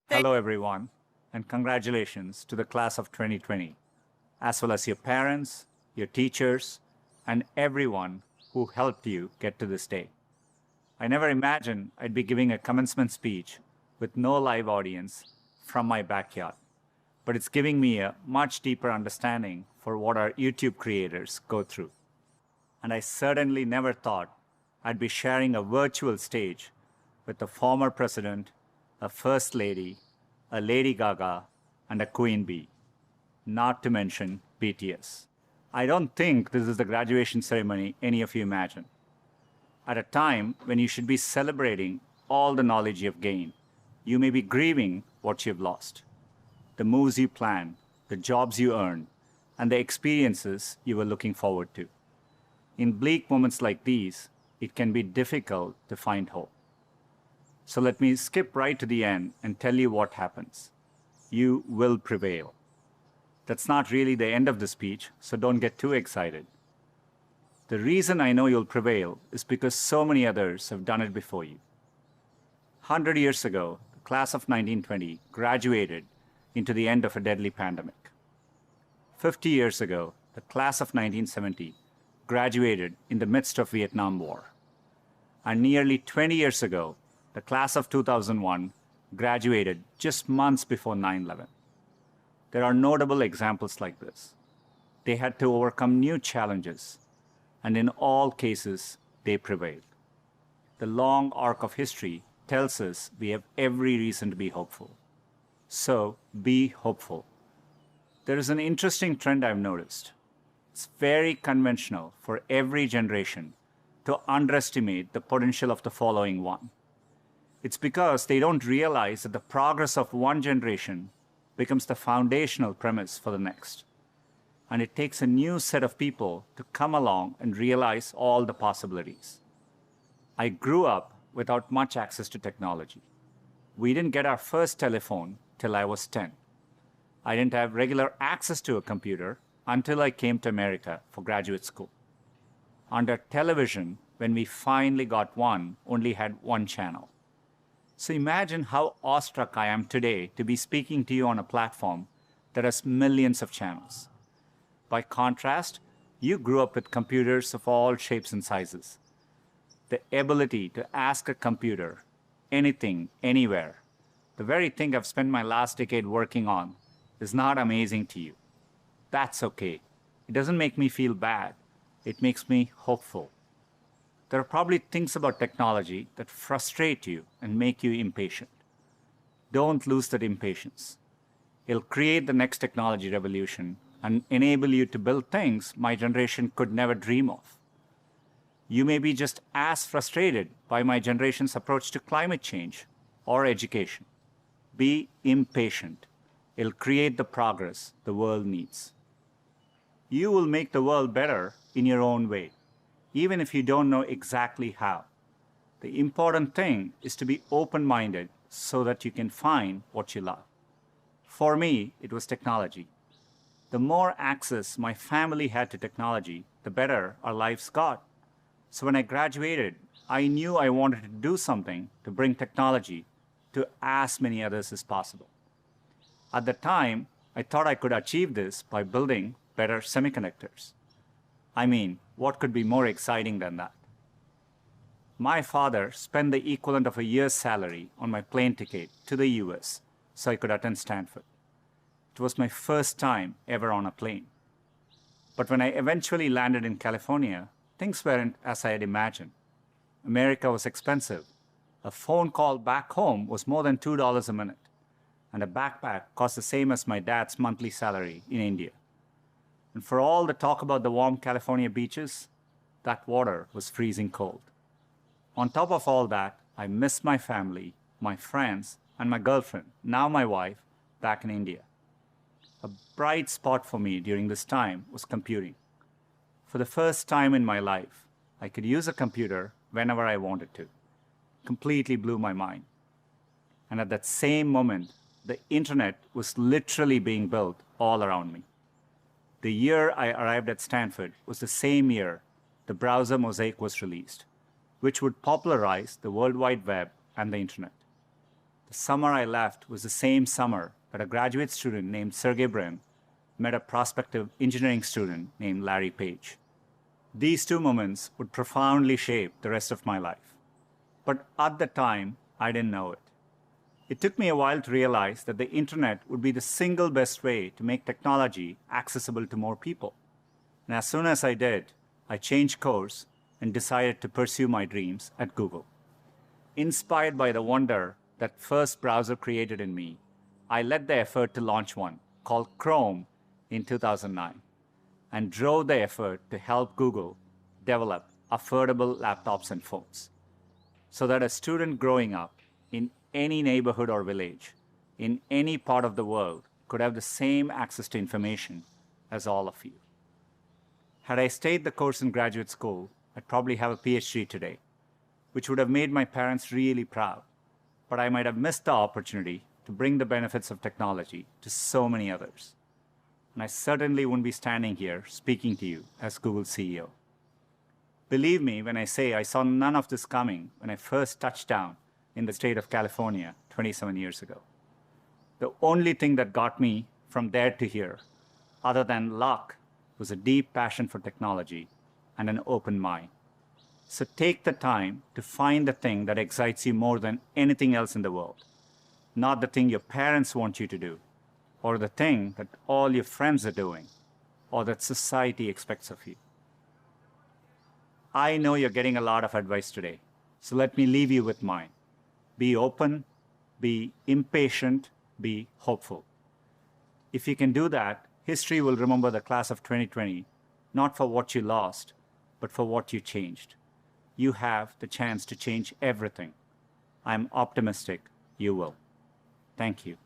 Hello, everyone, and congratulations to the class of 2020, as well as your parents, your teachers, and everyone who helped you get to this day. I never imagined I'd be giving a commencement speech with no live audience from my backyard, but it's giving me a much deeper understanding for what our YouTube creators go through. And I certainly never thought I'd be sharing a virtual stage with a former president, a first lady, a Lady Gaga, and a Queen Bee, not to mention BTS. I don't think this is the graduation ceremony any of you imagine. At a time when you should be celebrating all the knowledge you've gained, you may be grieving what you've lost. The moves you planned, the jobs you earned, and the experiences you were looking forward to. In bleak moments like these, it can be difficult to find hope. So let me skip right to the end and tell you what happens. You will prevail. That's not really the end of the speech, so don't get too excited. The reason I know you'll prevail is because so many others have done it before you. 100 years ago, the class of 1920 graduated into the end of a deadly pandemic. 50 years ago, the class of 1970 graduated in the midst of Vietnam War. And nearly 20 years ago, the class of 2001 graduated just months before 9/11. There are notable examples like this. They had to overcome new challenges, and in all cases, they prevailed. The long arc of history tells us we have every reason to be hopeful. So, be hopeful. There is an interesting trend I've noticed. It's very conventional for every generation to underestimate the potential of the following one. It's because they don't realize that the progress of one generation becomes the foundational premise for the next. And it takes a new set of people to come along and realize all the possibilities. I grew up without much access to technology. We didn't get our first telephone till I was 10. I didn't have regular access to a computer until I came to America for graduate school. Under television, when we finally got one, only had one channel. So imagine how awestruck I am today to be speaking to you on a platform that has millions of channels. By contrast, you grew up with computers of all shapes and sizes. The ability to ask a computer anything, anywhere, the very thing I've spent my last decade working on, is not amazing to you. That's okay. It doesn't make me feel bad. It makes me hopeful. There are probably things about technology that frustrate you and make you impatient. Don't lose that impatience. It'll create the next technology revolution and enable you to build things my generation could never dream of. You may be just as frustrated by my generation's approach to climate change or education. Be impatient. It'll create the progress the world needs. You will make the world better in your own way, even if you don't know exactly how. The important thing is to be open-minded so that you can find what you love. For me, it was technology. The more access my family had to technology, the better our lives got. So when I graduated, I knew I wanted to do something to bring technology to as many others as possible. At the time, I thought I could achieve this by building better semiconductors. I mean, what could be more exciting than that? My father spent the equivalent of a year's salary on my plane ticket to the US so I could attend Stanford. It was my first time ever on a plane. But when I eventually landed in California, things weren't as I had imagined. America was expensive. A phone call back home was more than $2 a minute, and a backpack cost the same as my dad's monthly salary in India. And for all the talk about the warm California beaches, that water was freezing cold. On top of all that, I missed my family, my friends, and my girlfriend, now my wife, back in India. A bright spot for me during this time was computing. For the first time in my life, I could use a computer whenever I wanted to. Completely blew my mind. And at that same moment, the internet was literally being built all around me. The year I arrived at Stanford was the same year the browser Mosaic was released, which would popularize the World Wide Web and the internet. The summer I left was the same summer that a graduate student named Sergey Brin met a prospective engineering student named Larry Page. These two moments would profoundly shape the rest of my life. But at the time, I didn't know it. It took me a while to realize that the internet would be the single best way to make technology accessible to more people. And as soon as I did, I changed course and decided to pursue my dreams at Google. Inspired by the wonder that first browser created in me, I led the effort to launch one called Chrome in 2009 and drove the effort to help Google develop affordable laptops and phones so that a student growing up in any neighborhood or village in any part of the world could have the same access to information as all of you. Had I stayed the course in graduate school, I'd probably have a PhD today, which would have made my parents really proud, but I might have missed the opportunity to bring the benefits of technology to so many others. And I certainly wouldn't be standing here speaking to you as Google's CEO. Believe me when I say I saw none of this coming when I first touched down in the state of California 27 years ago. The only thing that got me from there to here, other than luck, was a deep passion for technology and an open mind. So take the time to find the thing that excites you more than anything else in the world, not the thing your parents want you to do, or the thing that all your friends are doing, or that society expects of you. I know you're getting a lot of advice today, so let me leave you with mine. Be open, be impatient, be hopeful. If you can do that, history will remember the class of 2020, not for what you lost, but for what you changed. You have the chance to change everything. I'm optimistic you will. Thank you.